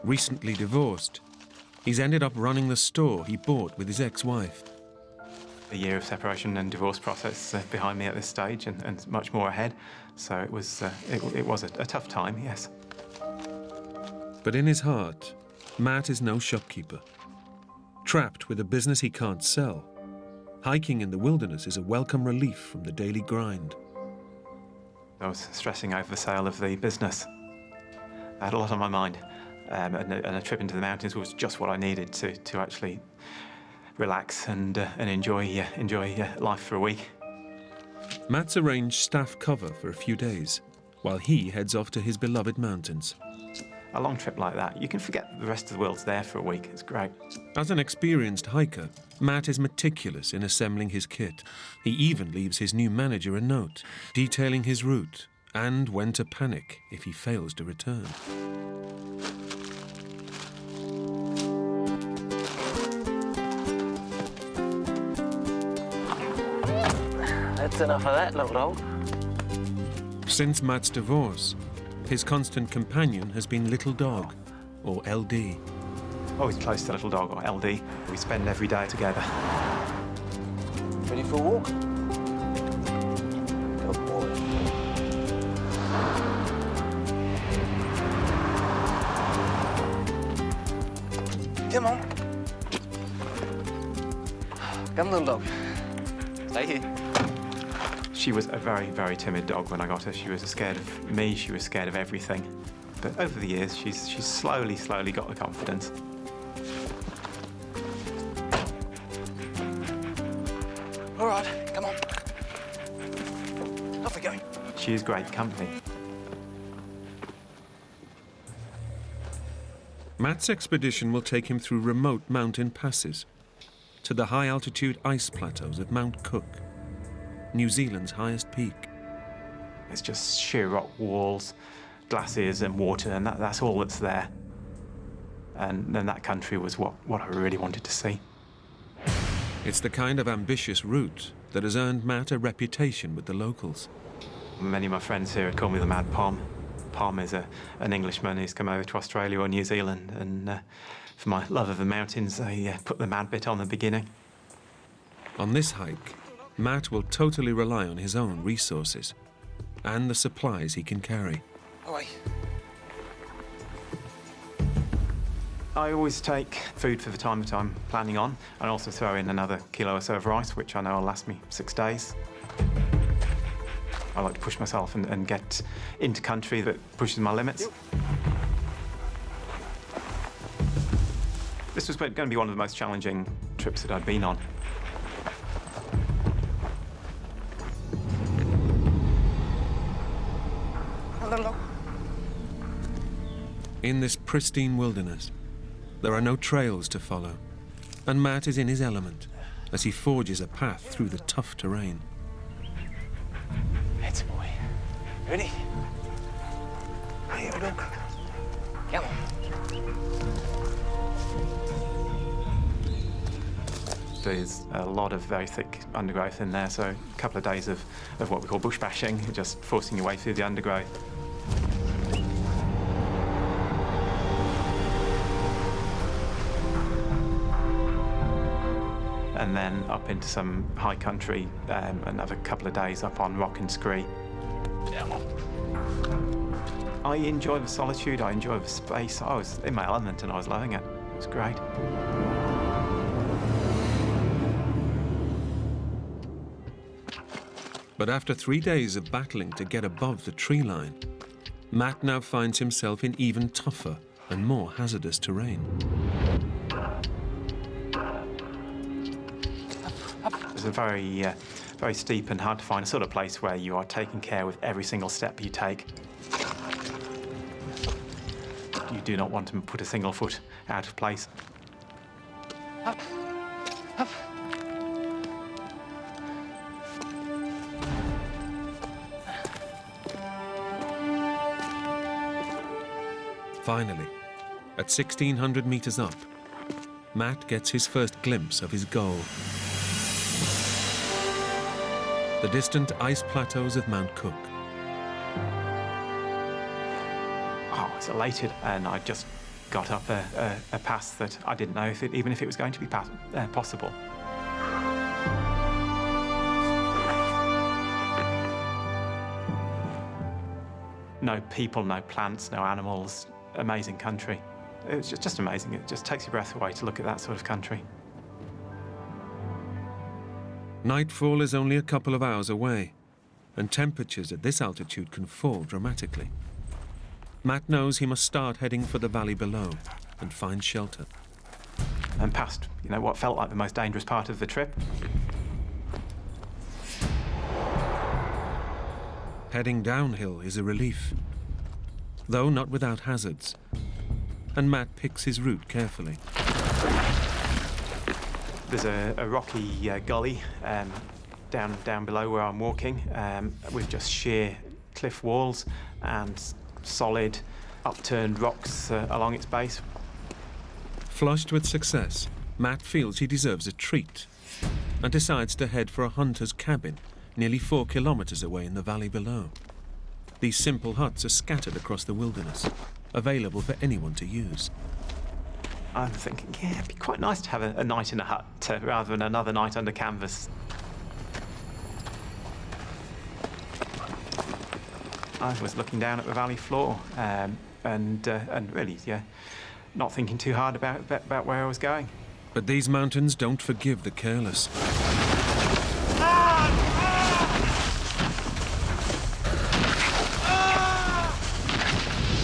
Recently divorced, he's ended up running the store he bought with his ex-wife. A year of separation and divorce process behind me at this stage, and much more ahead. So it was a tough time, yes. But in his heart, Matt is no shopkeeper. Trapped with a business he can't sell, hiking in the wilderness is a welcome relief from the daily grind. I was stressing over the sale of the business. I had a lot on my mind, and a trip into the mountains was just what I needed to actually relax and enjoy life for a week. Matt's arranged staff cover for a few days, while he heads off to his beloved mountains. A long trip like that, you can forget the rest of the world's there for a week. It's great. As an experienced hiker, Matt is meticulous in assembling his kit. He even leaves his new manager a note, detailing his route and when to panic if he fails to return. That's enough of that, little dog. Since Matt's divorce, his constant companion has been Little Dog, or LD. Always close to Little Dog, or LD. We spend every day together. Ready for a walk? Good boy. Come on. Come, little dog. Stay here. She was a very, very timid dog when I got her. She was scared of me, she was scared of everything. But over the years, she's slowly got the confidence. All right, come on. Off we go. She is great company. Matt's expedition will take him through remote mountain passes to the high-altitude ice plateaus of Mount Cook, New Zealand's highest peak. It's just sheer rock walls, glaciers and water, and that's all that's there. And then that country was what I really wanted to see. It's the kind of ambitious route that has earned Matt a reputation with the locals. Many of my friends here call me the Mad Pom. Pom is an Englishman who's come over to Australia or New Zealand, and for my love of the mountains, they put the mad bit on the beginning. On this hike, Matt will totally rely on his own resources and the supplies he can carry. Away. I always take food for the time that I'm planning on, and also throw in another kilo or so of rice, which I know will last me 6 days. I like to push myself and get into country that pushes my limits. This was going to be one of the most challenging trips that I'd been on. In this pristine wilderness, there are no trails to follow, and Matt is in his element as he forges a path through the tough terrain. That's boy. Ready? Here we go. Come on. There's a lot of very thick undergrowth in there, so a couple of days of what we call bush bashing, just forcing your way through the undergrowth. And then up into some high country, another couple of days up on rock and scree. I enjoy the solitude, I enjoy the space. I was in my element and I was loving it. It was great. But after 3 days of battling to get above the tree line, Matt now finds himself in even tougher and more hazardous terrain. It's a very steep and hard to find sort of place where you are taking care with every single step you take. You do not want to put a single foot out of place. Up. Up. Finally, at 1,600 meters up, Matt gets his first glimpse of his goal. The distant ice plateaus of Mount Cook. Oh, I was elated, and I just got up a pass that I didn't know even if it was going to be possible. No people, no plants, no animals, amazing country. It was just amazing. It just takes your breath away to look at that sort of country. Nightfall is only a couple of hours away, and temperatures at this altitude can fall dramatically. Matt knows he must start heading for the valley below and find shelter. And past, what felt like the most dangerous part of the trip. Heading downhill is a relief, though not without hazards, and Matt picks his route carefully. There's a rocky gully down below where I'm walking, with just sheer cliff walls and solid upturned rocks along its base. Flushed with success, Matt feels he deserves a treat and decides to head for a hunter's cabin nearly 4 kilometers away in the valley below. These simple huts are scattered across the wilderness, available for anyone to use. I'm thinking, yeah, it'd be quite nice to have a night in a hut rather than another night under canvas. I was looking down at the valley floor and really, not thinking too hard about where I was going. But these mountains don't forgive the careless.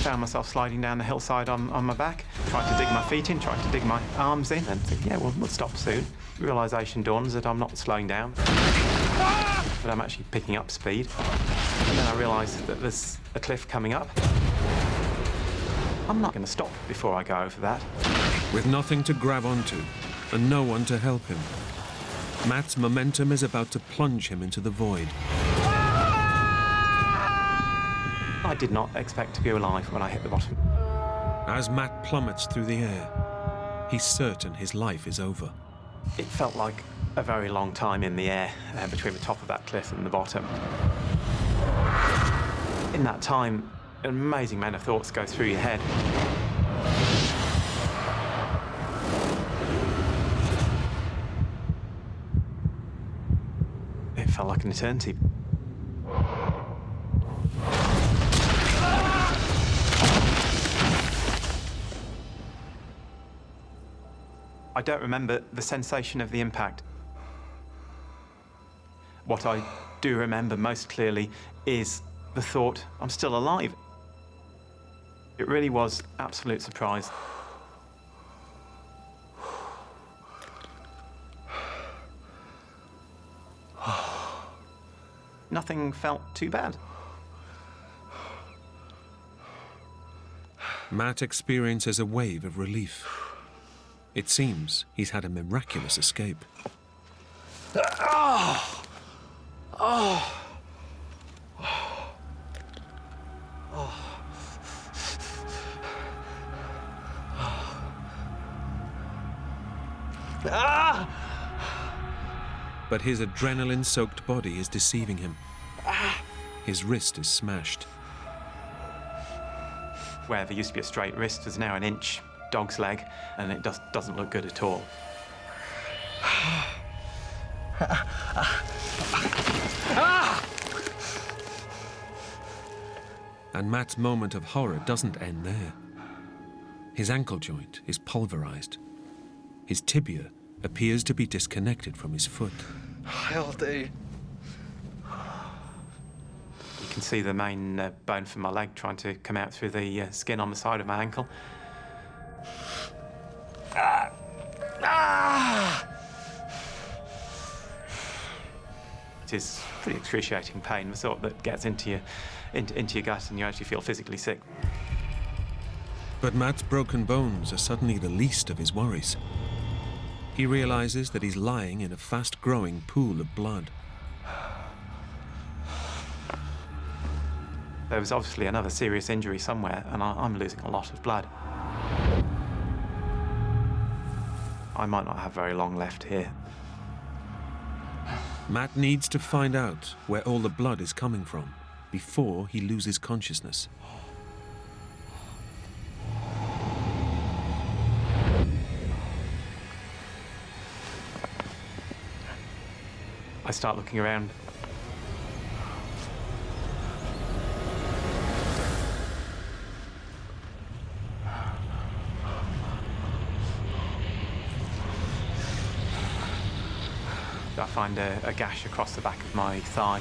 Found myself sliding down the hillside on my back, tried to dig my feet in, tried to dig my arms in, and think, yeah, we'll stop soon. Realisation dawns that I'm not slowing down, but I'm actually picking up speed. And then I realised that there's a cliff coming up. I'm not going to stop before I go over that. With nothing to grab onto and no one to help him, Matt's momentum is about to plunge him into the void. I did not expect to be alive when I hit the bottom. As Matt plummets through the air, he's certain his life is over. It felt like a very long time in the air between the top of that cliff and the bottom. In that time, an amazing amount of thoughts go through your head. It felt like an eternity. I don't remember the sensation of the impact. What I do remember most clearly is the thought, I'm still alive. It really was absolute surprise. Nothing felt too bad. Matt experiences a wave of relief. It seems he's had a miraculous escape. But his adrenaline-soaked body is deceiving him. His wrist is smashed. Where there used to be a straight wrist, there's now an inch dog's leg, and it doesn't look good at all. And Matt's moment of horror doesn't end there. His ankle joint is pulverized. His tibia appears to be disconnected from his foot. All day. You can see the main bone from my leg trying to come out through the skin on the side of my ankle. It is pretty excruciating pain, the sort that gets into your gut and you actually feel physically sick. But Matt's broken bones are suddenly the least of his worries. He realizes that he's lying in a fast-growing pool of blood. There was obviously another serious injury somewhere, and I'm losing a lot of blood. I might not have very long left here. Matt needs to find out where all the blood is coming from before he loses consciousness. I start looking around. I find a gash across the back of my thigh.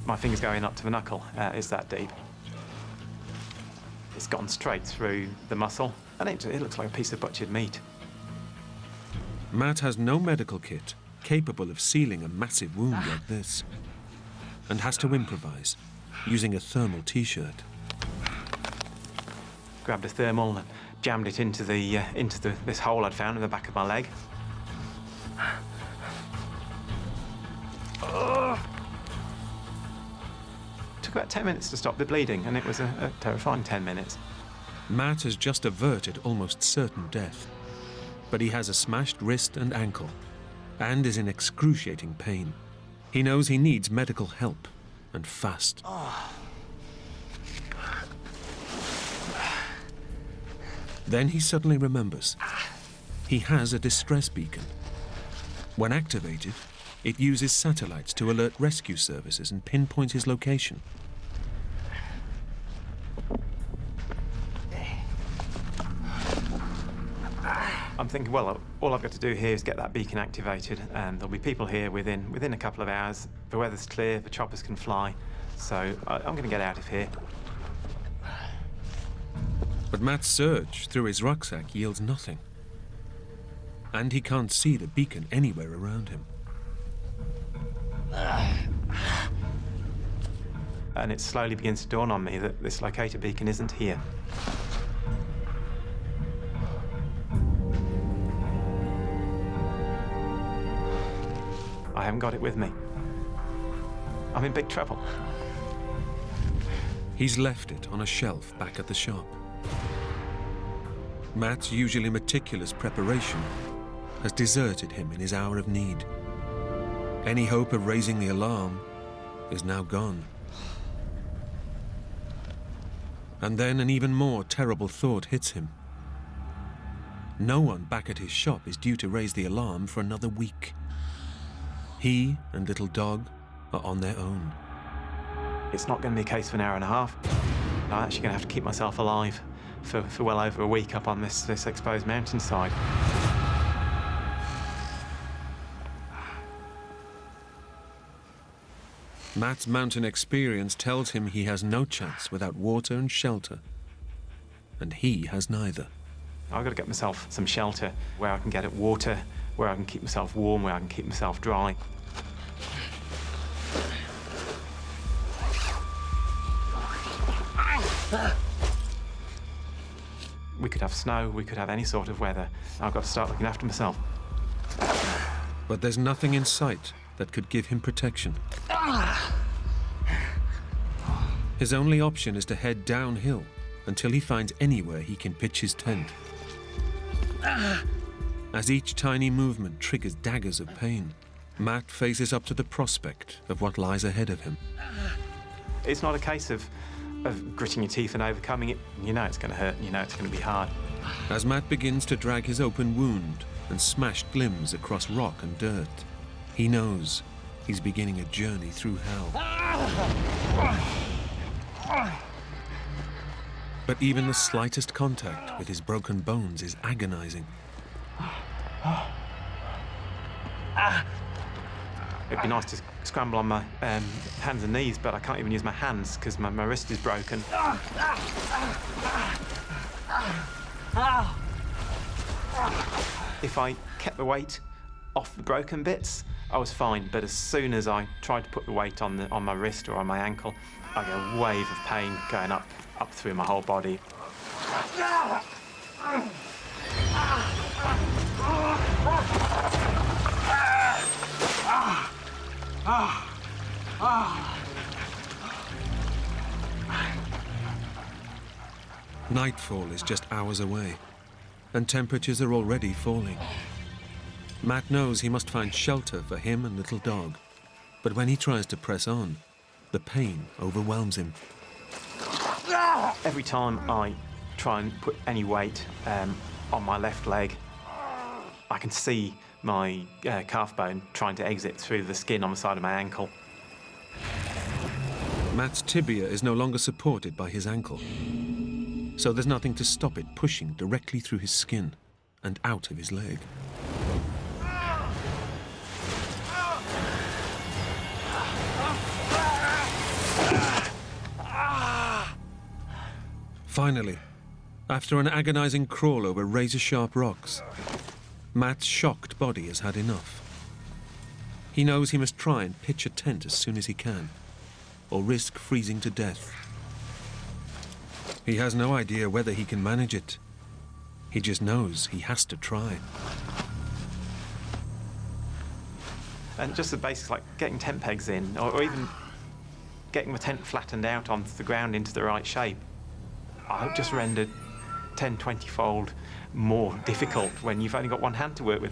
My finger's going up to the knuckle. It's that deep. It's gone straight through the muscle, and it looks like a piece of butchered meat. Matt has no medical kit capable of sealing a massive wound like this, and has to improvise, using a thermal T-shirt. Grabbed a thermal and jammed it into this hole I'd found in the back of my leg. Took about 10 minutes to stop the bleeding, and it was a terrifying 10 minutes. Matt has just averted almost certain death, but he has a smashed wrist and ankle, and is in excruciating pain. He knows he needs medical help, and fast. Then he suddenly remembers. He has a distress beacon. When activated, it uses satellites to alert rescue services and pinpoint his location. I'm thinking, well, all I've got to do here is get that beacon activated, and there'll be people here within a couple of hours. The weather's clear, the choppers can fly, so I'm going to get out of here. But Matt's search through his rucksack yields nothing. And he can't see the beacon anywhere around him. And it slowly begins to dawn on me that this locator beacon isn't here. I haven't got it with me. I'm in big trouble. He's left it on a shelf back at the shop. Matt's usually meticulous preparation has deserted him in his hour of need. Any hope of raising the alarm is now gone. And then an even more terrible thought hits him. No one back at his shop is due to raise the alarm for another week. He and little dog are on their own. It's not going to be a case for an hour and a half. I'm actually going to have to keep myself alive for well over a week up on this exposed mountainside. Matt's mountain experience tells him he has no chance without water and shelter. And he has neither. I've got to get myself some shelter where I can get at water, where I can keep myself warm, where I can keep myself dry. We could have snow, we could have any sort of weather. I've got to start looking after myself. But there's nothing in sight that could give him protection. His only option is to head downhill until he finds anywhere he can pitch his tent. As each tiny movement triggers daggers of pain, Matt faces up to the prospect of what lies ahead of him. It's not a case of gritting your teeth and overcoming it. You know it's going to hurt, and you know it's going to be hard. As Matt begins to drag his open wound and smashed limbs across rock and dirt, he knows he's beginning a journey through hell. But even the slightest contact with his broken bones is agonizing. It'd be nice to scramble on my hands and knees, but I can't even use my hands because my wrist is broken. If I kept the weight off the broken bits, I was fine, but as soon as I tried to put the weight on my wrist or on my ankle, I get a wave of pain going up through my whole body. Nightfall is just hours away, and temperatures are already falling. Matt knows he must find shelter for him and little dog, but when he tries to press on, The pain overwhelms him. Every time I try and put any weight on my left leg, I can see my calf bone trying to exit through the skin on the side of my ankle. Matt's tibia is no longer supported by his ankle, so there's nothing to stop it pushing directly through his skin and out of his leg. Finally, after an agonizing crawl over razor-sharp rocks, Matt's shocked body has had enough. He knows he must try and pitch a tent as soon as he can, or risk freezing to death. He has no idea whether he can manage it. He just knows he has to try. And just the basics like getting tent pegs in, or even getting the tent flattened out onto the ground into the right shape, I just rendered 10, 20-fold more difficult when you've only got one hand to work with.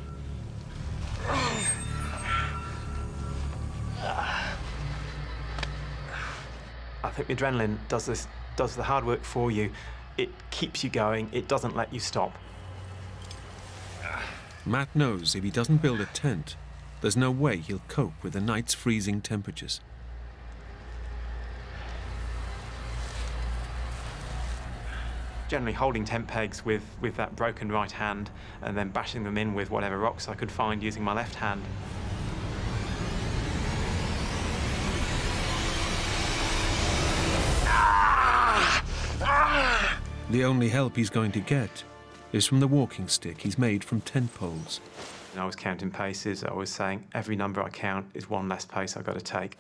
I think the adrenaline does the hard work for you. It keeps you going, it doesn't let you stop. Matt knows if he doesn't build a tent, there's no way he'll cope with the night's freezing temperatures. Generally holding tent pegs with that broken right hand and then bashing them in with whatever rocks I could find using my left hand. The only help he's going to get is from the walking stick he's made from tent poles. And I was counting paces. I was saying every number I count is one less pace I've got to take.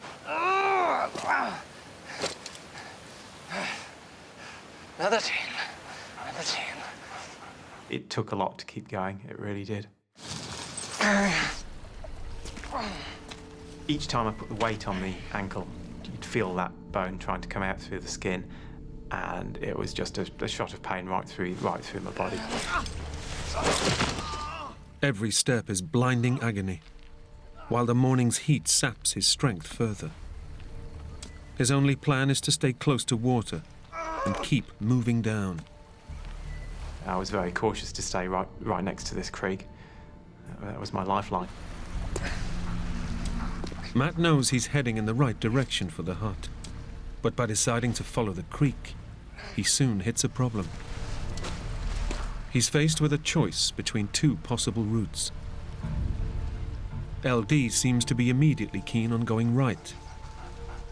Another 10. Another 10. It took a lot to keep going. It really did. Each time I put the weight on the ankle, you'd feel that bone trying to come out through the skin, and it was just a shot of pain right through my body. Every step is blinding agony, while the morning's heat saps his strength further. His only plan is to stay close to water and keep moving down. I was very cautious to stay right next to this creek. That was my lifeline. Matt knows he's heading in the right direction for the hut, but by deciding to follow the creek, he soon hits a problem. He's faced with a choice between two possible routes. LD seems to be immediately keen on going right,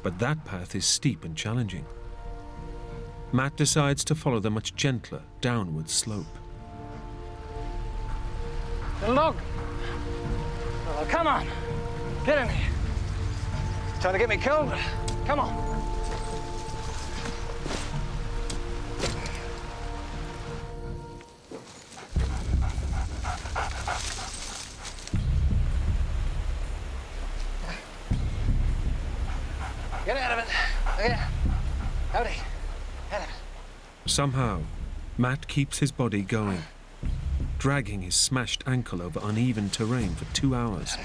but that path is steep and challenging. Matt decides to follow the much gentler downward slope. Look! Oh, come on! Get in here! Trying to get me killed? Come on! Get out of it! Okay. Howdy. Out of it. Somehow, Matt keeps his body going, dragging his smashed ankle over uneven terrain for 2 hours.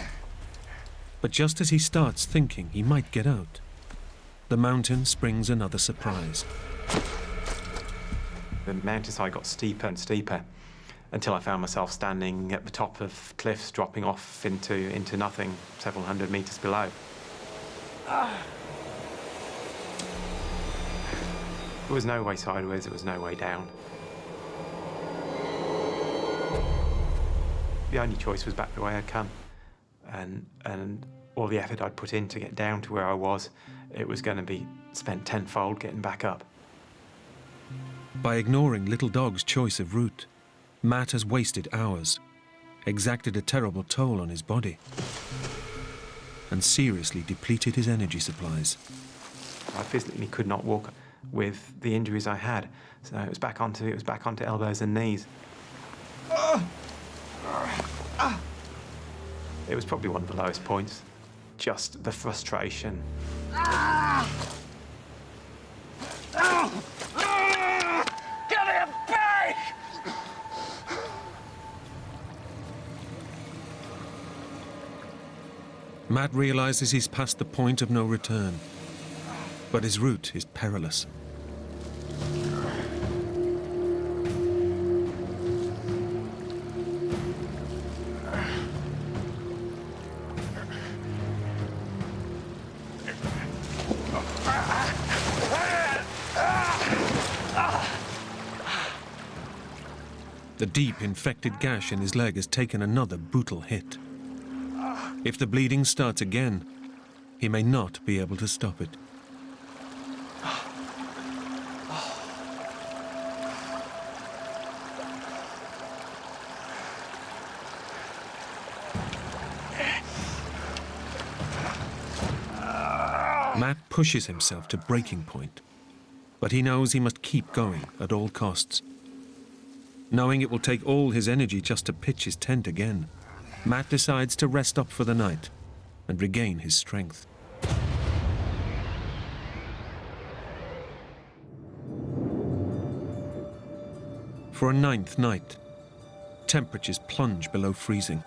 But just as he starts thinking he might get out, the mountain springs another surprise. The mountainside got steeper and steeper until I found myself standing at the top of cliffs dropping off into nothing several hundred meters below. There was no way sideways, there was no way down. The only choice was back the way I'd come. And all the effort I'd put in to get down to where I was, it was going to be spent tenfold getting back up. By ignoring Little Dog's choice of route, Matt has wasted hours, exacted a terrible toll on his body, and seriously depleted his energy supplies. I physically could not walk with the injuries I had, so it was back onto elbows and knees. It was probably one of the lowest points. Just the frustration. Give me a break! Matt realizes he's past the point of no return. But his route is perilous. The deep, infected gash in his leg has taken another brutal hit. If the bleeding starts again, he may not be able to stop it. Matt pushes himself to breaking point, but he knows he must keep going at all costs. Knowing it will take all his energy just to pitch his tent again, Matt decides to rest up for the night and regain his strength. For a ninth night, temperatures plunge below freezing.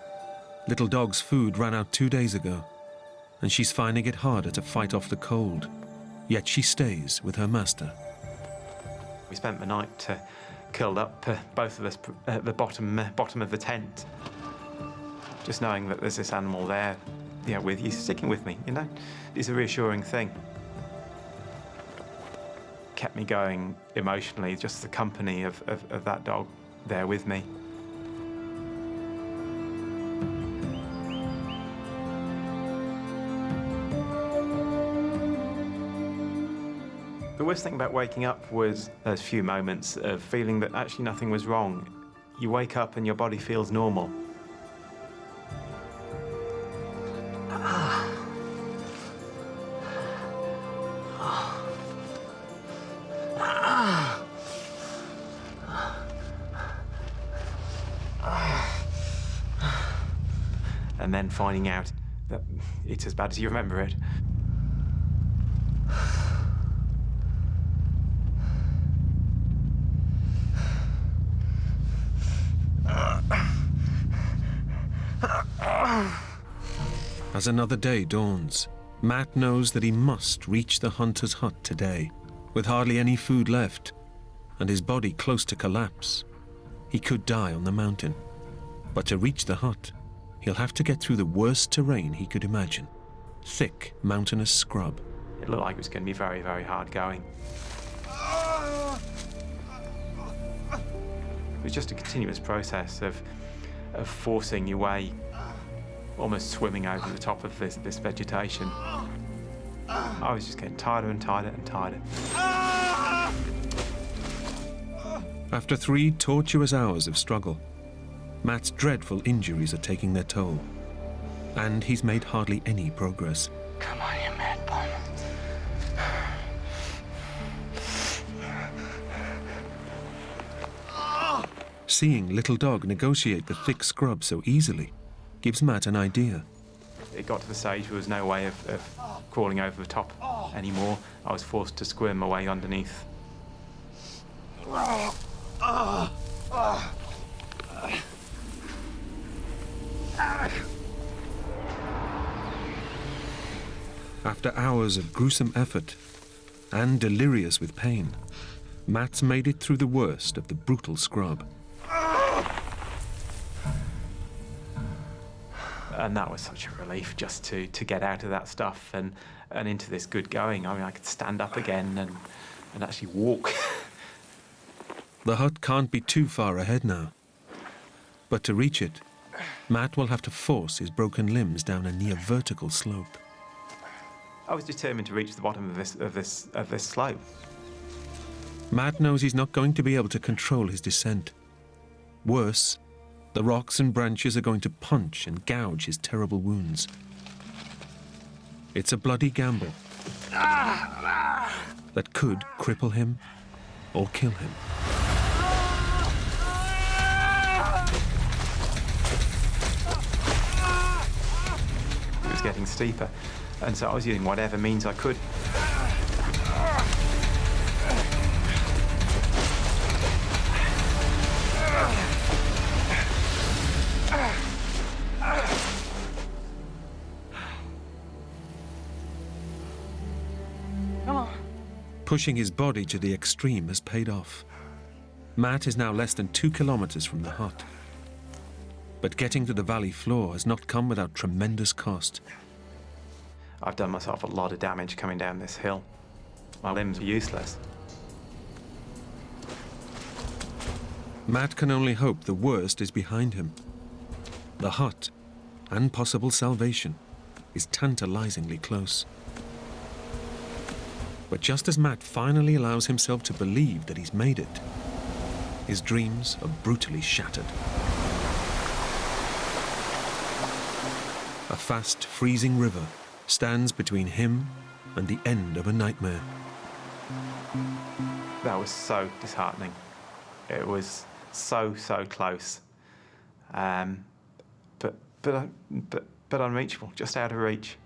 Little dog's food ran out 2 days ago, and she's finding it harder to fight off the cold, yet she stays with her master. We spent the night curled up, both of us, at the bottom of the tent. Just knowing that there's this animal there, with you, sticking with me, is a reassuring thing. Kept me going emotionally, just the company of that dog there with me. The worst thing about waking up was those few moments of feeling that actually nothing was wrong. You wake up and your body feels normal. And then finding out that it's as bad as you remember it. As another day dawns, Matt knows that he must reach the hunter's hut today. With hardly any food left, and his body close to collapse, he could die on the mountain. But to reach the hut, he'll have to get through the worst terrain he could imagine. Thick, mountainous scrub. It looked like it was going to be very, very hard going. It was just a continuous process of forcing your way, almost swimming over the top of this vegetation. I was just getting tighter and tighter and tighter. After 3 tortuous hours of struggle, Matt's dreadful injuries are taking their toll, and he's made hardly any progress. Come on, you mad bum. Seeing little dog negotiate the thick scrub so easily gives Matt an idea. It got to the stage where there was no way of crawling over the top anymore. I was forced to squirm my way underneath. After hours of gruesome effort and delirious with pain, Matt's made it through the worst of the brutal scrub. And that was such a relief just to get out of that stuff and into this good going. I mean, I could stand up again and actually walk. The hut can't be too far ahead now. But to reach it, Matt will have to force his broken limbs down a near vertical slope. I was determined to reach the bottom of this slope. Matt knows he's not going to be able to control his descent. Worse, the rocks and branches are going to punch and gouge his terrible wounds. It's a bloody gamble that could cripple him or kill him. It was getting steeper, and so I was using whatever means I could. Come on. Pushing his body to the extreme has paid off. Matt is now less than 2 kilometers from the hut. But getting to the valley floor has not come without tremendous cost. I've done myself a lot of damage coming down this hill. My limbs are useless. Matt can only hope the worst is behind him. The hut, and possible salvation, is tantalizingly close. But just as Matt finally allows himself to believe that he's made it, his dreams are brutally shattered. A fast, freezing river stands between him and the end of a nightmare. That was so disheartening. It was so close. But unreachable, just out of reach.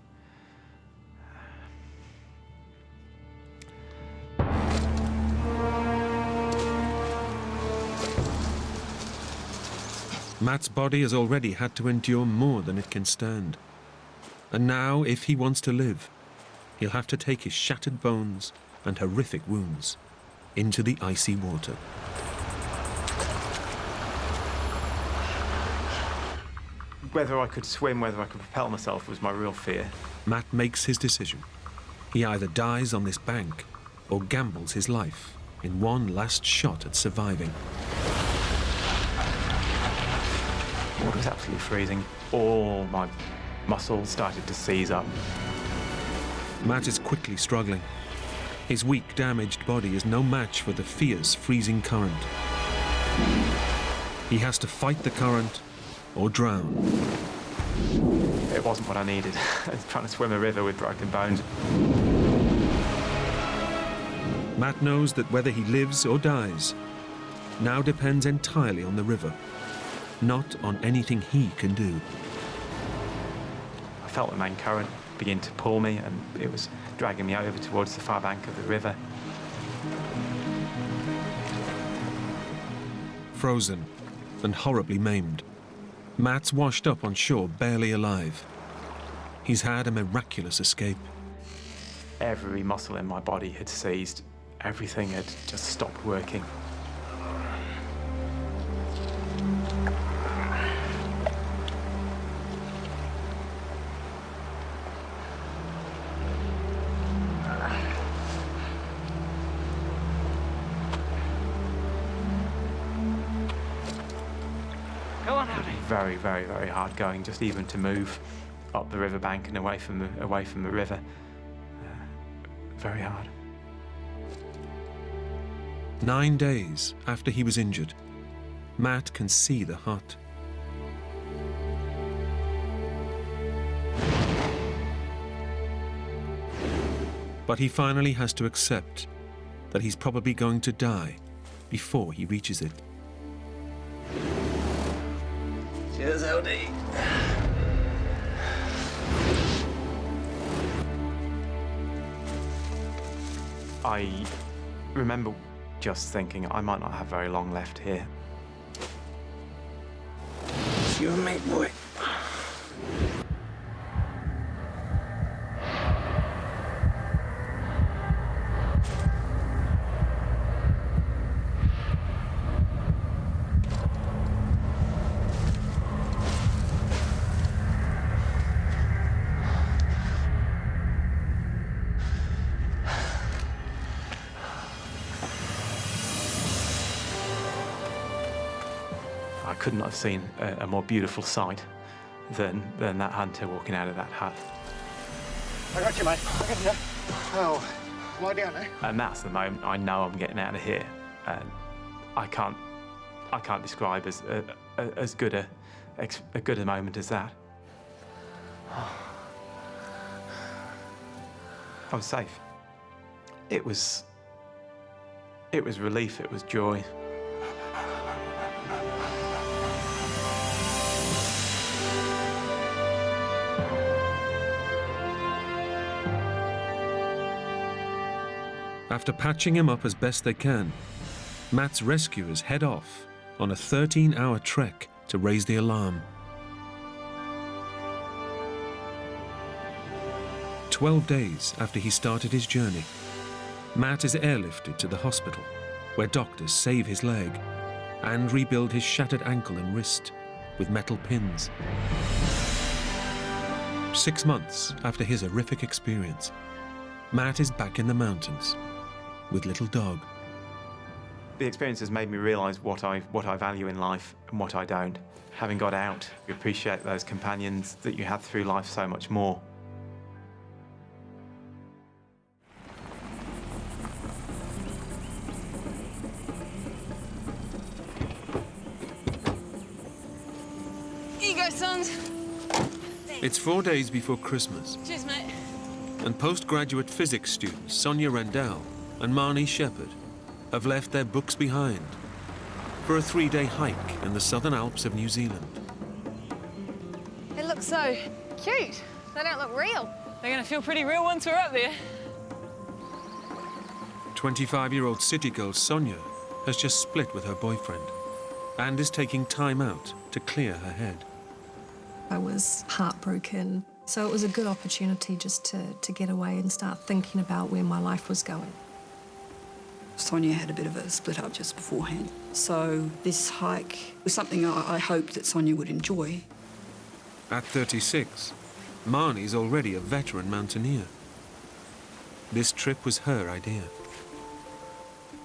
Matt's body has already had to endure more than it can stand. And now, if he wants to live, he'll have to take his shattered bones and horrific wounds into the icy water. Whether I could swim, whether I could propel myself was my real fear. Matt makes his decision. He either dies on this bank or gambles his life in one last shot at surviving. Water was absolutely freezing. All my muscles started to seize up. Matt is quickly struggling. His weak, damaged body is no match for the fierce, freezing current. He has to fight the current or drown. It wasn't what I needed. I was trying to swim a river with broken bones. Matt knows that whether he lives or dies now depends entirely on the river, not on anything he can do. I felt the main current begin to pull me, and it was dragging me over towards the far bank of the river. Frozen and horribly maimed, Matt's washed up on shore barely alive. He's had a miraculous escape. Every muscle in my body had seized. Everything had just stopped working. Very, very, very hard going, just even to move up the riverbank and away from the river. Very hard. 9 days after he was injured, Matt can see the hut. But he finally has to accept that he's probably going to die before he reaches it. Cheers, LD. I remember just thinking I might not have very long left here. It's you and me, boy. I could not have seen a more beautiful sight than that hunter walking out of that hut. I got you, mate. I got you. Oh, lie down, eh? And that's the moment I know I'm getting out of here. And I can't describe as good a moment as that. I was safe. It was relief. It was joy. After patching him up as best they can, Matt's rescuers head off on a 13-hour trek to raise the alarm. 12 days after he started his journey, Matt is airlifted to the hospital, where doctors save his leg and rebuild his shattered ankle and wrist with metal pins. 6 months after his horrific experience, Matt is back in the mountains with little dog. The experience has made me realise what I value in life and what I don't. Having got out, you appreciate those companions that you have through life so much more. Here you go, sons. It's 4 days before Christmas, Cheers, mate. and postgraduate physics students Sonia Rendell and Marnie Shepherd have left their books behind for a 3-day hike in the Southern Alps of New Zealand. It looks so cute. They don't look real. They're going to feel pretty real once we're up there. 25-year-old city girl Sonia has just split with her boyfriend and is taking time out to clear her head. I was heartbroken, so it was a good opportunity just to get away and start thinking about where my life was going. Sonia had a bit of a split up just beforehand. So this hike was something I hoped that Sonia would enjoy. At 36, Marnie's already a veteran mountaineer. This trip was her idea.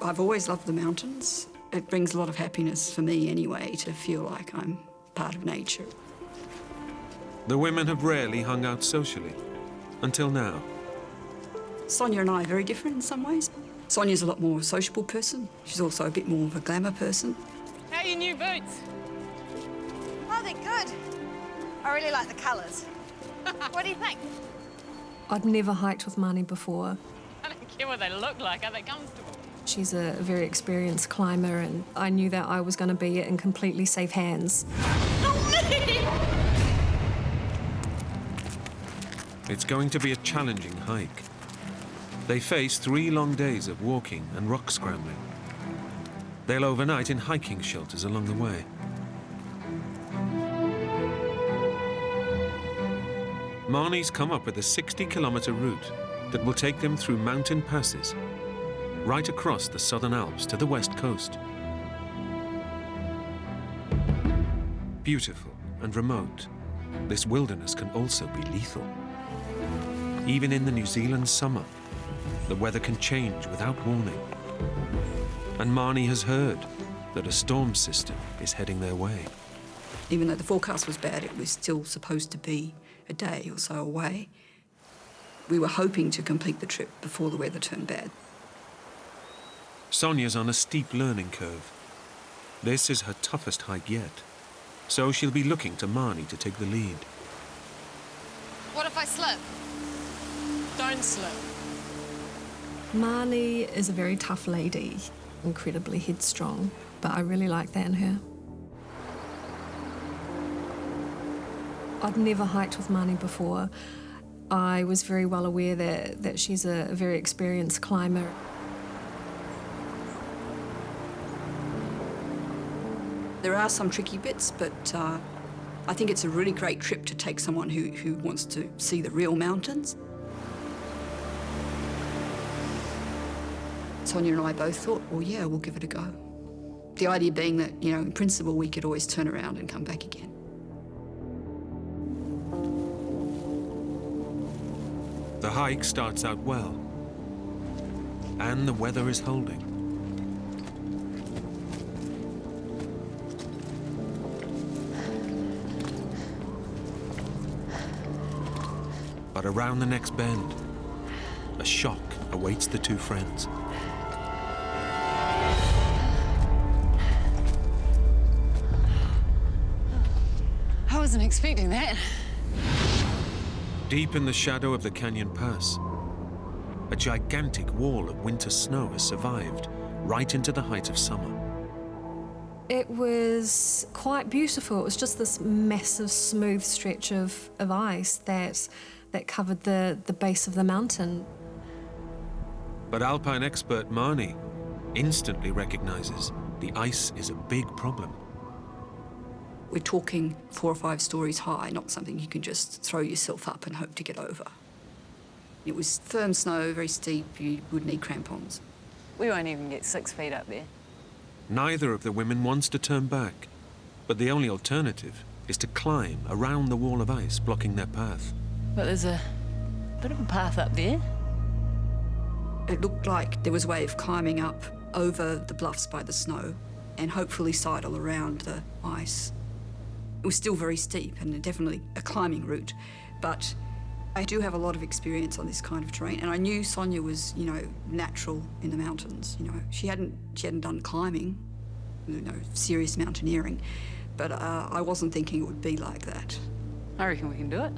I've always loved the mountains. It brings a lot of happiness for me anyway to feel like I'm part of nature. The women have rarely hung out socially, until now. Sonia and I are very different in some ways. Sonia's a lot more sociable person. She's also a bit more of a glamour person. How are your new boots? Oh, they're good. I really like the colours. What do you think? I'd never hiked with Marnie before. I don't care what they look like. Are they comfortable? She's a very experienced climber, and I knew that I was going to be in completely safe hands. It's going to be a challenging hike. They face 3 long days of walking and rock scrambling. They'll overnight in hiking shelters along the way. Marnie's come up with a 60-kilometre route that will take them through mountain passes, right across the Southern Alps to the west coast. Beautiful and remote, this wilderness can also be lethal. Even in the New Zealand summer, the weather can change without warning. And Marnie has heard that a storm system is heading their way. Even though the forecast was bad, it was still supposed to be a day or so away. We were hoping to complete the trip before the weather turned bad. Sonia's on a steep learning curve. This is her toughest hike yet, so she'll be looking to Marnie to take the lead. What if I slip? Don't slip. Marnie is a very tough lady, incredibly headstrong, but I really like that in her. I'd never hiked with Marnie before. I was very well aware that she's a very experienced climber. There are some tricky bits, but I think it's a really great trip to take someone who wants to see the real mountains. Sonia and I both thought, well, yeah, we'll give it a go. The idea being that, you know, in principle, we could always turn around and come back again. The hike starts out well, and the weather is holding. But around the next bend, a shock awaits the two friends. I wasn't expecting that. Deep in the shadow of the canyon pass, a gigantic wall of winter snow has survived right into the height of summer. It was quite beautiful. It was just this massive, smooth stretch of ice that covered the base of the mountain. But alpine expert Marnie instantly recognizes the ice is a big problem. We're talking 4 or 5 stories high, not something you can just throw yourself up and hope to get over. It was firm snow, very steep, you would need crampons. We won't even get 6 feet up there. Neither of the women wants to turn back, but the only alternative is to climb around the wall of ice blocking their path. But there's a bit of a path up there. It looked like there was a way of climbing up over the bluffs by the snow and hopefully sidle around the ice. It was still very steep and definitely a climbing route, but I do have a lot of experience on this kind of terrain, and I knew Sonia was, natural in the mountains. She hadn't done climbing, serious mountaineering, but I wasn't thinking it would be like that. I reckon we can do it.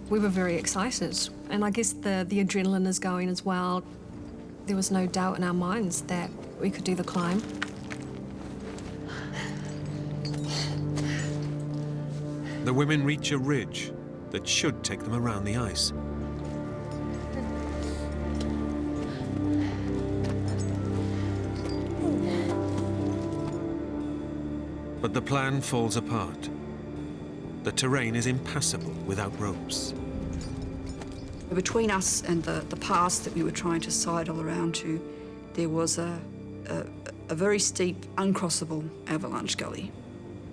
We were very excited, and I guess the adrenaline is going as well. There was no doubt in our minds that we could do the climb. The women reach a ridge that should take them around the ice. But the plan falls apart. The terrain is impassable without ropes. Between us and the pass that we were trying to sidle around to, there was a very steep, uncrossable avalanche gully,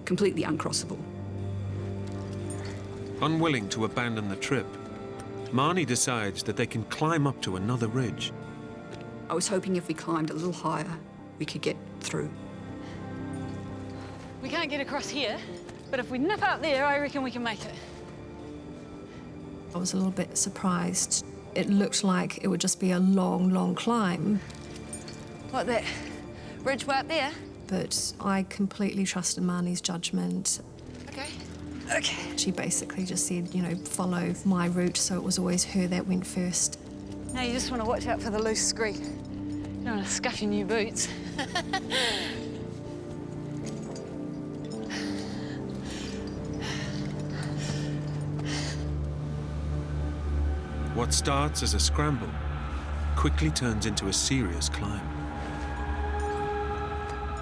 completely uncrossable. Unwilling to abandon the trip, Marnie decides that they can climb up to another ridge. I was hoping if we climbed a little higher, we could get through. We can't get across here, but if we nip up there, I reckon we can make it. I was a little bit surprised. It looked like it would just be a long, long climb. What, that ridge way up there? But I completely trusted Marnie's judgment. Okay. Okay. She basically just said, follow my route, so it was always her that went first. Now you just want to watch out for the loose screed. You don't want to scuff your new boots. What starts as a scramble quickly turns into a serious climb.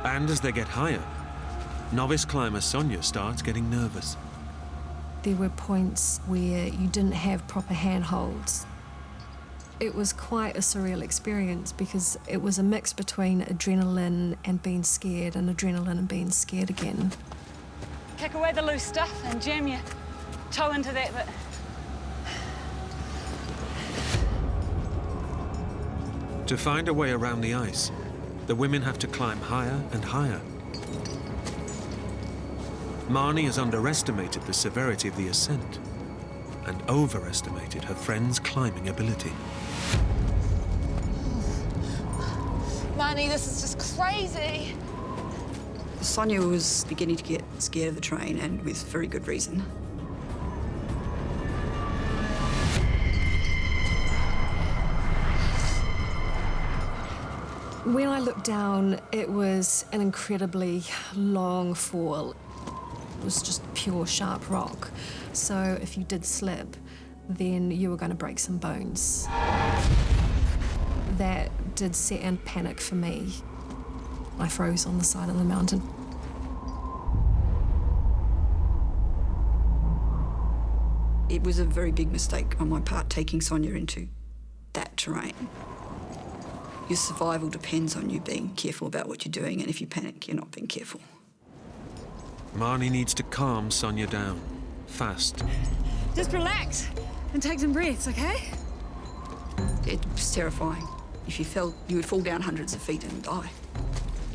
And as they get higher, novice climber Sonia starts getting nervous. There were points where you didn't have proper handholds. It was quite a surreal experience because it was a mix between adrenaline and being scared and adrenaline and being scared again. Kick away the loose stuff and jam your toe into that bit. To find a way around the ice, the women have to climb higher and higher. Marnie has underestimated the severity of the ascent and overestimated her friend's climbing ability. Marnie, this is just crazy. Sonia was beginning to get scared of the train, and with very good reason. When I looked down, it was an incredibly long fall. It was just pure sharp rock. So if you did slip, then you were going to break some bones. That did set in panic for me. I froze on the side of the mountain. It was a very big mistake on my part taking Sonia into that terrain. Your survival depends on you being careful about what you're doing, and if you panic, you're not being careful. Marnie needs to calm Sonia down, fast. Just relax and take some breaths, okay? It was terrifying. If you fell, you would fall down hundreds of feet and die.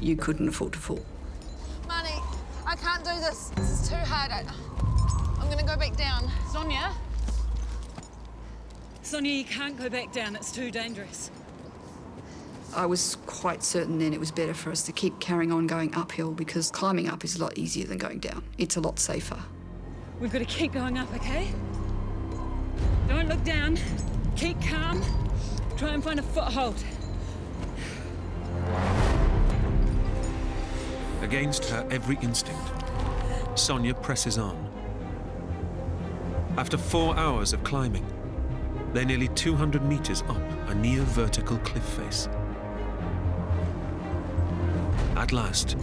You couldn't afford to fall. Marnie, I can't do this. This is too hard. I'm gonna go back down. Sonia? Sonia, you can't go back down. It's too dangerous. I was quite certain then it was better for us to keep carrying on going uphill, because climbing up is a lot easier than going down. It's a lot safer. We've got to keep going up, okay? Don't look down. Keep calm. Try and find a foothold. Against her every instinct, Sonia presses on. After 4 hours of climbing, they're nearly 200 meters up a near vertical cliff face. At last,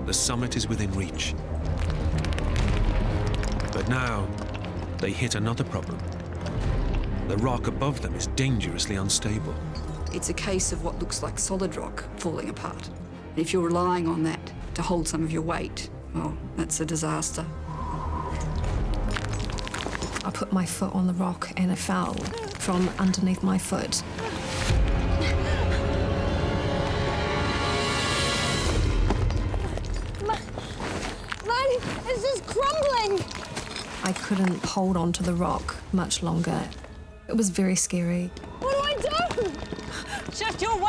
the summit is within reach. But now, they hit another problem. The rock above them is dangerously unstable. It's a case of what looks like solid rock falling apart. And if you're relying on that to hold some of your weight, well, that's a disaster. I put my foot on the rock and it fell from underneath my foot. Mine is just crumbling. I couldn't hold on to the rock much longer. It was very scary. What do I do? Shift your weight!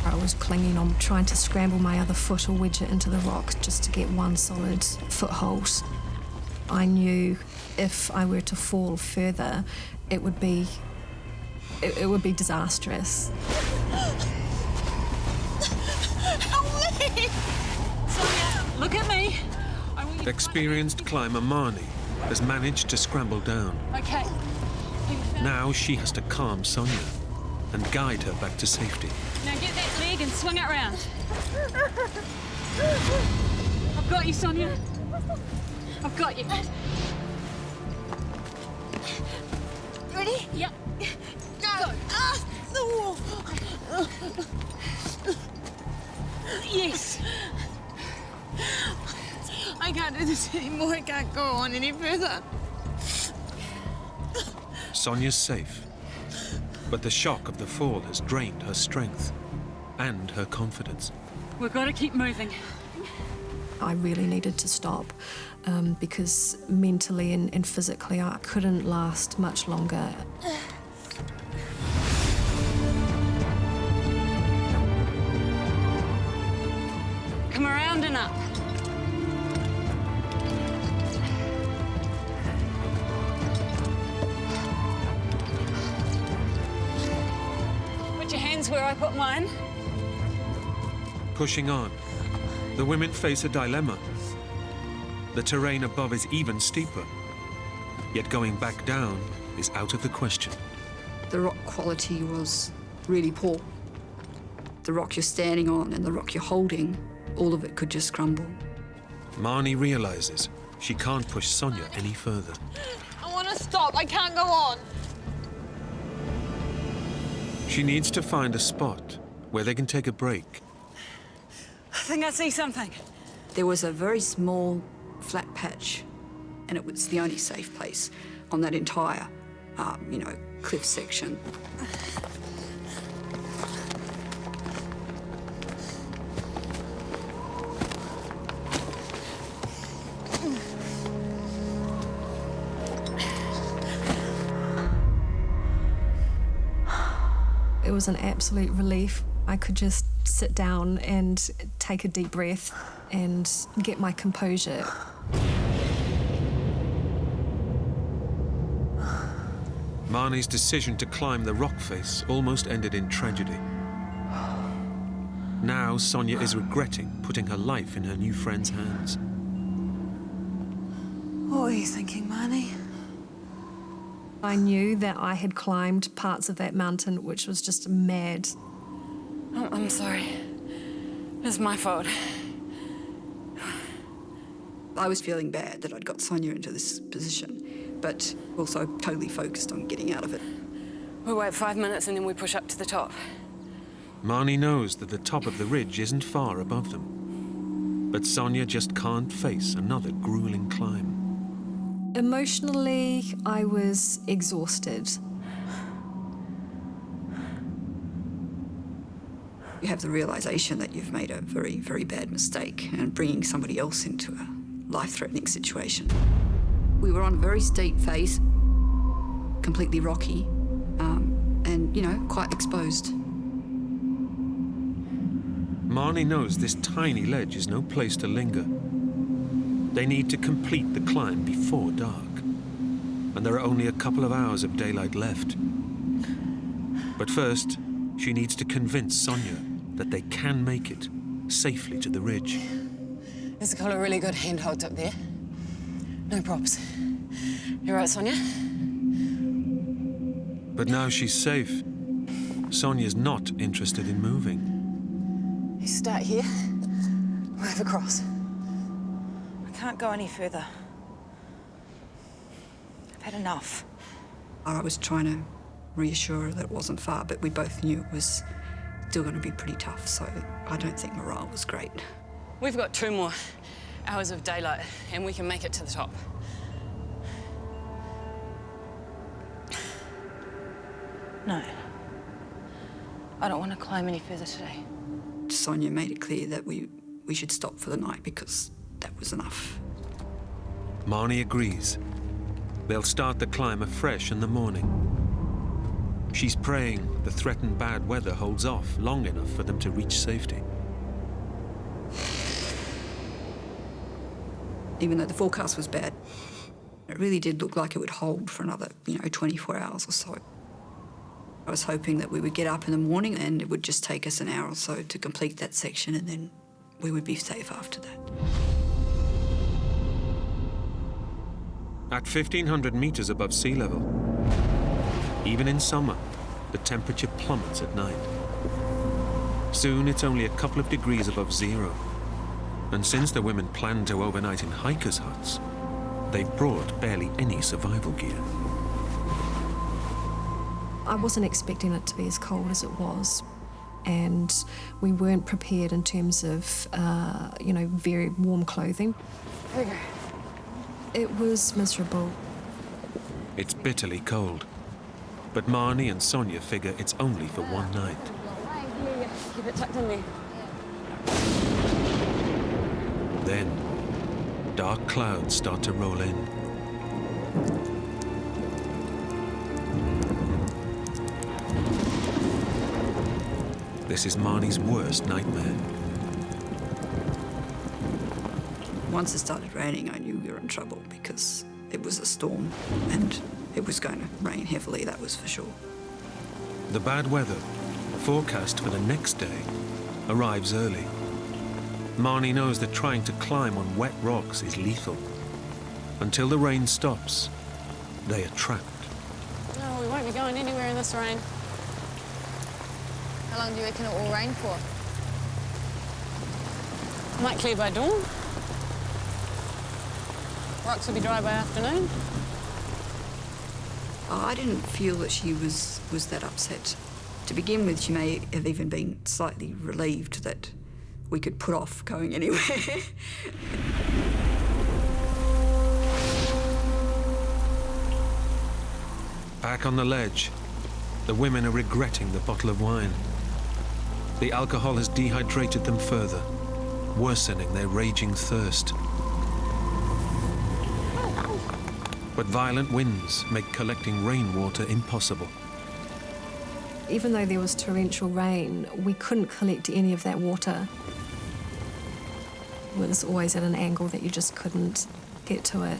I was clinging on, trying to scramble my other foot or wedge it into the rock just to get one solid foothold. I knew if I were to fall further, it would be disastrous. Help me! Sonia, look at me. I want you to Experienced climber Marnie has managed to scramble down. Okay. Now she has to calm Sonia and guide her back to safety. Now get that leg and swing it round. I've got you, Sonia. I've got you. Ready? Yep. Go. The wall. Yes. I can't do this anymore. I can't go on any further. Sonia's safe, but the shock of the fall has drained her strength and her confidence. We've got to keep moving. I really needed to stop because mentally and physically I couldn't last much longer. Come around and up. Put your hands where I put mine. Pushing on, the women face a dilemma. The terrain above is even steeper, yet going back down is out of the question. The rock quality was really poor. The rock you're standing on and the rock you're holding, all of it could just crumble. Marnie realizes she can't push Sonia any further. I want to stop. I can't go on. She needs to find a spot where they can take a break. I think I see something. There was a very small, flat patch, and it was the only safe place on that entire, cliff section. It was an absolute relief. I could just sit down and take a deep breath and get my composure. Marnie's decision to climb the rock face almost ended in tragedy. Now Sonia is regretting putting her life in her new friend's hands. What were you thinking, Marnie? I knew that I had climbed parts of that mountain which was just mad. Oh, I'm sorry. It's my fault. I was feeling bad that I'd got Sonia into this position, but also totally focused on getting out of it. We wait 5 minutes and then we push up to the top. Marnie knows that the top of the ridge isn't far above them, but Sonia just can't face another grueling climb. Emotionally, I was exhausted. You have the realization that you've made a very, very bad mistake and bringing somebody else into a life-threatening situation. We were on a very steep face, completely rocky, and, quite exposed. Marnie knows this tiny ledge is no place to linger. They need to complete the climb before dark, and there are only a couple of hours of daylight left. But first, she needs to convince Sonia that they can make it safely to the ridge. There's a couple of really good handholds up there. No props. You right, Sonia? But now she's safe. Sonia's not interested in moving. You start here, move across. I can't go any further. I've had enough. I was trying to reassure her that it wasn't far, but we both knew it was still going to be pretty tough, so I don't think morale was great. We've got 2 more hours of daylight, and we can make it to the top. No. I don't want to climb any further today. Sonia made it clear that we should stop for the night because that was enough. Marnie agrees. They'll start the climb afresh in the morning. She's praying the threatened bad weather holds off long enough for them to reach safety. Even though the forecast was bad, it really did look like it would hold for another, 24 hours or so. I was hoping that we would get up in the morning and it would just take us an hour or so to complete that section, and then we would be safe after that. At 1,500 meters above sea level, even in summer, the temperature plummets at night. Soon it's only a couple of degrees above zero. And since the women planned to overnight in hikers' huts, they've brought barely any survival gear. I wasn't expecting it to be as cold as it was, and we weren't prepared in terms of, very warm clothing. Okay. It was miserable. It's bitterly cold. But Marnie and Sonia figure it's only for one night. Keep it tucked in there. Then, dark clouds start to roll in. This is Marnie's worst nightmare. Once it started raining, I knew we were in trouble because it was a storm and it was going to rain heavily, that was for sure. The bad weather, forecast for the next day, arrives early. Marnie knows that trying to climb on wet rocks is lethal. Until the rain stops, they are trapped. No, we won't be going anywhere in this rain. How long do you reckon it will rain for? Might clear by dawn. Rocks will be dry by afternoon. I didn't feel that she was that upset. To begin with, she may have even been slightly relieved that we could put off going anywhere. Back on the ledge, the women are regretting the bottle of wine. The alcohol has dehydrated them further, worsening their raging thirst. But violent winds make collecting rainwater impossible. Even though there was torrential rain, we couldn't collect any of that water. It was always at an angle that you just couldn't get to it.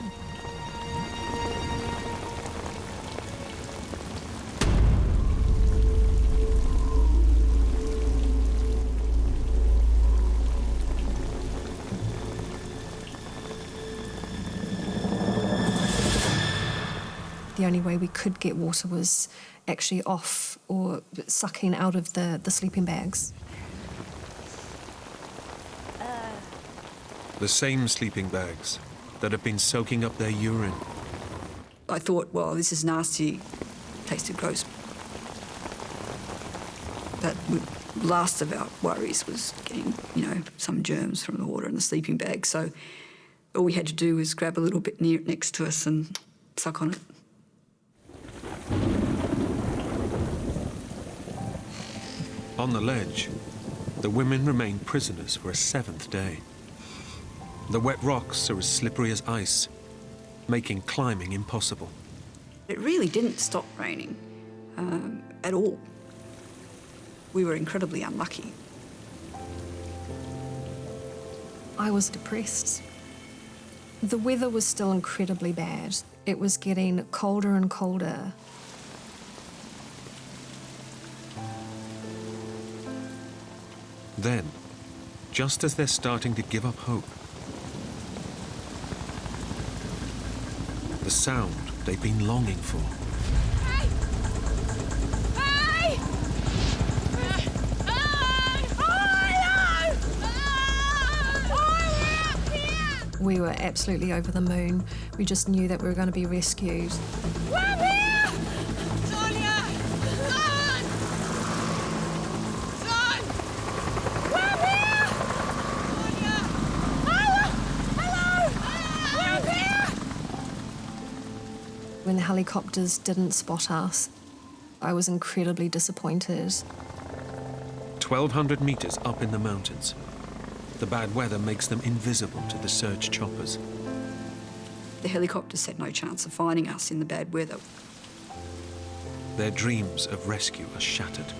The only way we could get water was actually off or sucking out of the sleeping bags. The same sleeping bags that have been soaking up their urine. I thought, well, this is nasty, tasted gross. That last of our worries was getting, some germs from the water in the sleeping bag. So all we had to do was grab a little bit next to us and suck on it. On the ledge, the women remain prisoners for a 7th day. The wet rocks are as slippery as ice, making climbing impossible. It really didn't stop raining at all. We were incredibly unlucky. I was depressed. The weather was still incredibly bad. It was getting colder and colder. Then, just as they're starting to give up hope, the sound they've been longing for. Hey! Hey! We were absolutely over the moon. We just knew that we were going to be rescued. I'm here! Sonia! Son! Son! I'm here! Sonia! Hello! I'm here! When the helicopters didn't spot us, I was incredibly disappointed. 1,200 meters up in the mountains. The bad weather makes them invisible to the search choppers. The helicopters had no chance of finding us in the bad weather. Their dreams of rescue are shattered.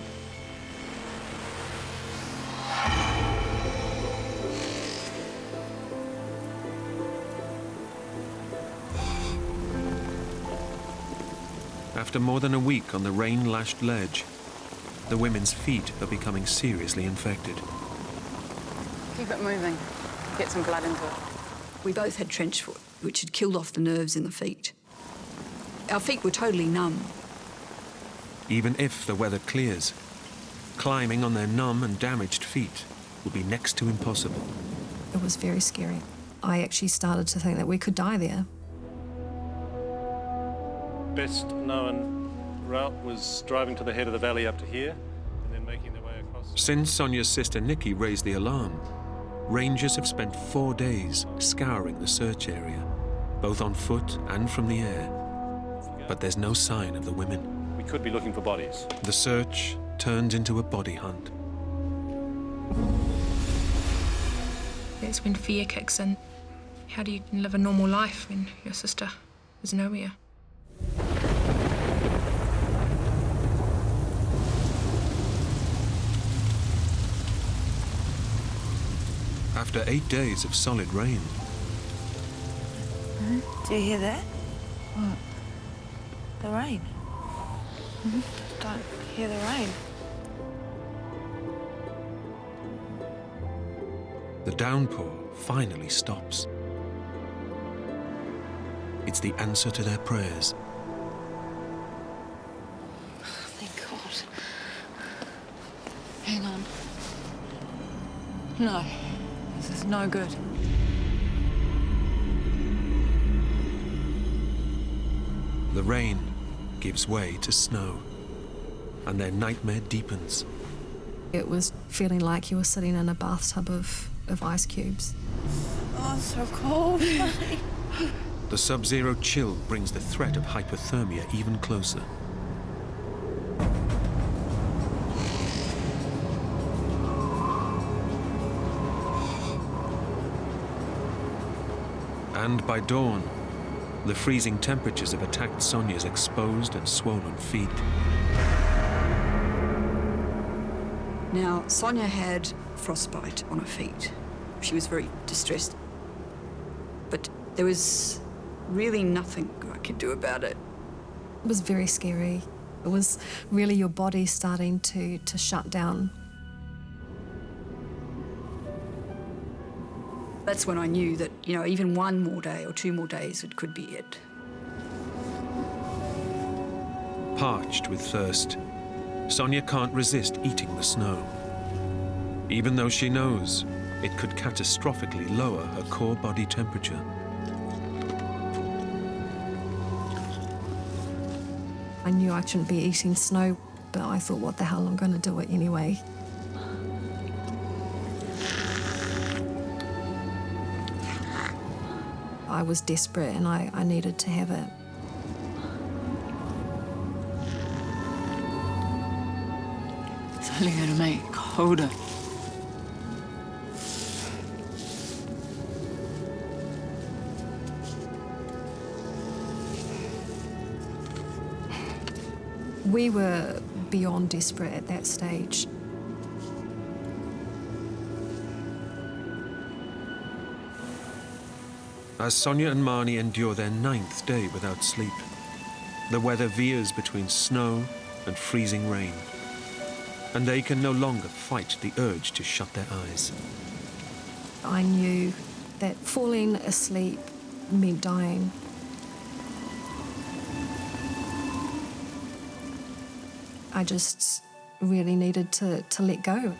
After more than a week on the rain-lashed ledge, the women's feet are becoming seriously infected. Keep it moving. Get some blood into it. We both had trench foot, which had killed off the nerves in the feet. Our feet were totally numb. Even if the weather clears, climbing on their numb and damaged feet will be next to impossible. It was very scary. I actually started to think that we could die there. Best known route was driving to the head of the valley up to here and then making their way across. Since Sonia's sister Nikki raised the alarm, rangers have spent 4 days scouring the search area, both on foot and from the air. But there's no sign of the women. We could be looking for bodies. The search turns into a body hunt. That's when fear kicks in. How do you live a normal life when your sister is nowhere? After 8 days of solid rain, Do you hear that? What? The rain. Don't hear the rain. the downpour finally stops. It's the answer to their prayers. Thank God. Hang on. No, this is no good. The rain gives way to snow, and their nightmare deepens. It was feeling like you were sitting in a bathtub of ice cubes. Oh, so cold. The sub-zero chill brings the threat of hypothermia even closer. And by dawn, the freezing temperatures have attacked Sonia's exposed and swollen feet. Now, Sonia had frostbite on her feet. She was very distressed. But there was really nothing I could do about it. It was very scary. It was really your body starting to shut down. That's when I knew that, you know, even one more day or 2 more days, it could be it. Parched with thirst, Sonia can't resist eating the snow, even though she knows it could catastrophically lower her core body temperature. I knew I shouldn't be eating snow, but I thought, what the hell, I'm going to do it anyway. I was desperate and I needed to have it. It's only going to make it colder. We were beyond desperate at that stage. As Sonia and Marnie endure their 9th day without sleep, the weather veers between snow and freezing rain. and they can no longer fight the urge to shut their eyes. I knew that falling asleep meant dying. I just really needed to let go.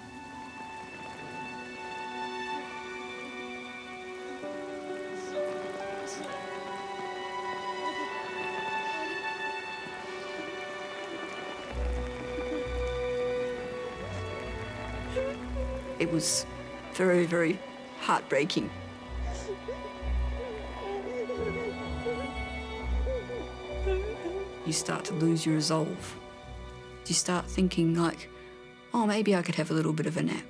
It was very, very heartbreaking. You start to lose your resolve. You start thinking like, oh, maybe I could have a little bit of a nap.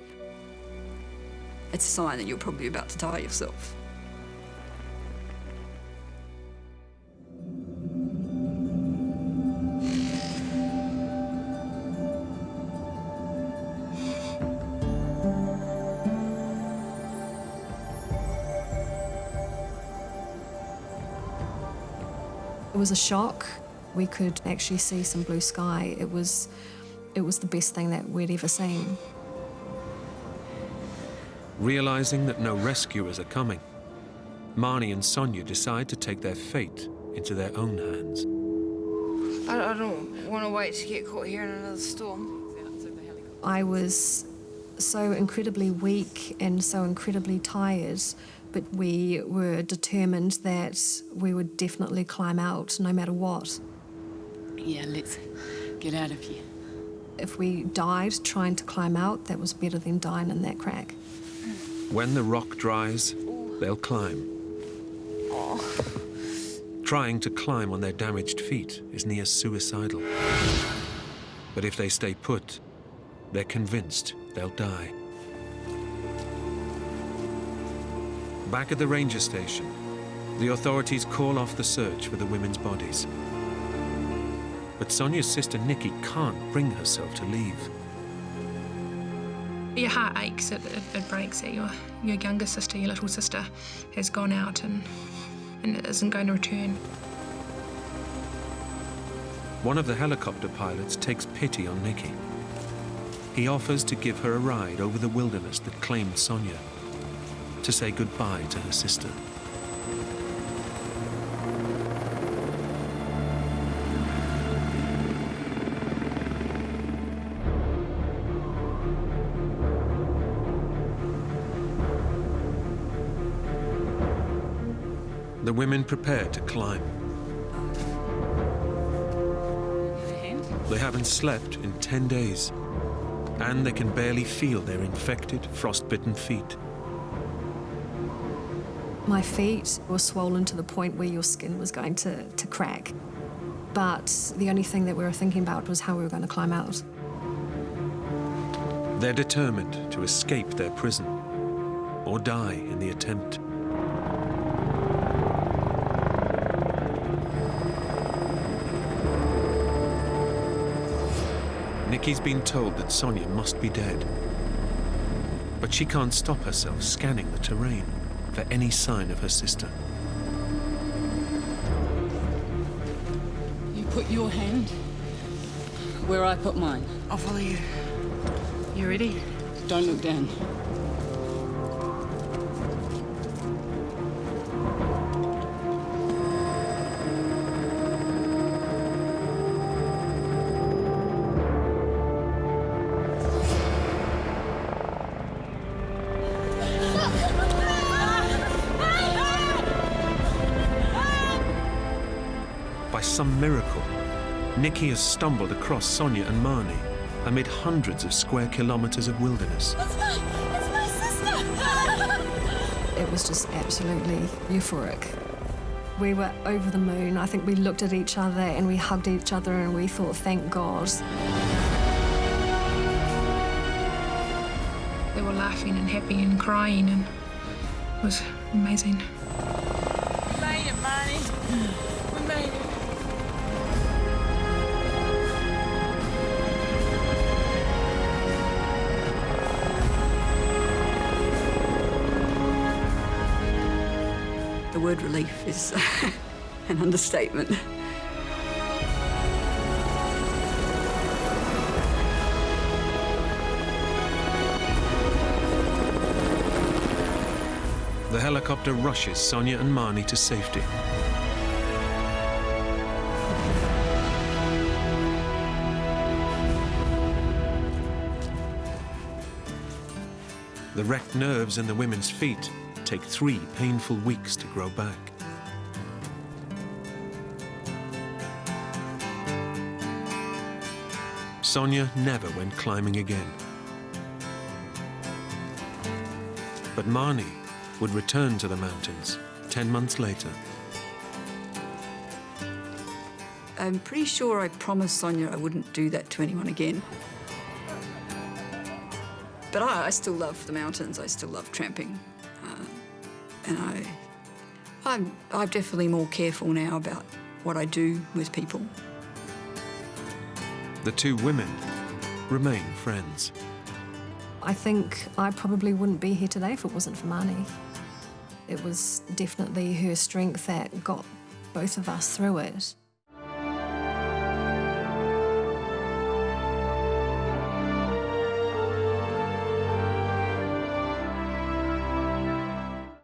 It's a sign that you're probably about to die yourself. It was a shock. We could actually see some blue sky. It was the best thing that we'd ever seen. Realizing that no rescuers are coming, Marnie and Sonia decide to take their fate into their own hands. I don't want to wait to get caught here in another storm. I was so incredibly weak and so incredibly tired, but we were determined that we would definitely climb out no matter what. Yeah, let's get out of here. If we died trying to climb out, that was better than dying in that crack. When the rock dries, they'll climb. Trying to climb on their damaged feet is near suicidal. But if they stay put, they're convinced they'll die. Back at the ranger station, the authorities call off the search for the women's bodies. But Sonia's sister Nikki can't bring herself to leave. Your heart aches, it breaks that your younger sister, your little sister, has gone out and it isn't going to return. One of the helicopter pilots takes pity on Nikki. He offers to give her a ride over the wilderness that claimed Sonia, to say goodbye to her sister. The women prepare to climb. They haven't slept in 10 days, and they can barely feel their infected, frost-bitten feet. My feet were swollen to the point where your skin was going to crack. But the only thing that we were thinking about was how we were going to climb out. They're determined to escape their prison, or die in the attempt. Nikki's been told that Sonia must be dead, but she can't stop herself scanning the terrain for any sign of her sister. You put your hand where I put mine. I'll follow you. You ready? Don't look down. By some miracle, Nikki has stumbled across Sonia and Marnie amid hundreds of square kilometers of wilderness. It's my sister! It was just absolutely euphoric. We were over the moon. I think we looked at each other and we hugged each other and we thought, thank God. They were laughing and happy and crying, and it was amazing. We made it, Marnie. We made it. The word relief is an understatement. helicopter rushes Sonia and Marnie to safety. The wrecked nerves in the women's feet take 3 painful weeks to grow back. Sonia never went climbing again. But Marnie would return to the mountains 10 months later. I'm pretty sure I promised Sonia I wouldn't do that to anyone again. But I still love the mountains. I still love tramping. And I'm definitely more careful now about what I do with people. The two women remain friends. I think I probably wouldn't be here today if it wasn't for Marnie. It was definitely her strength that got both of us through it.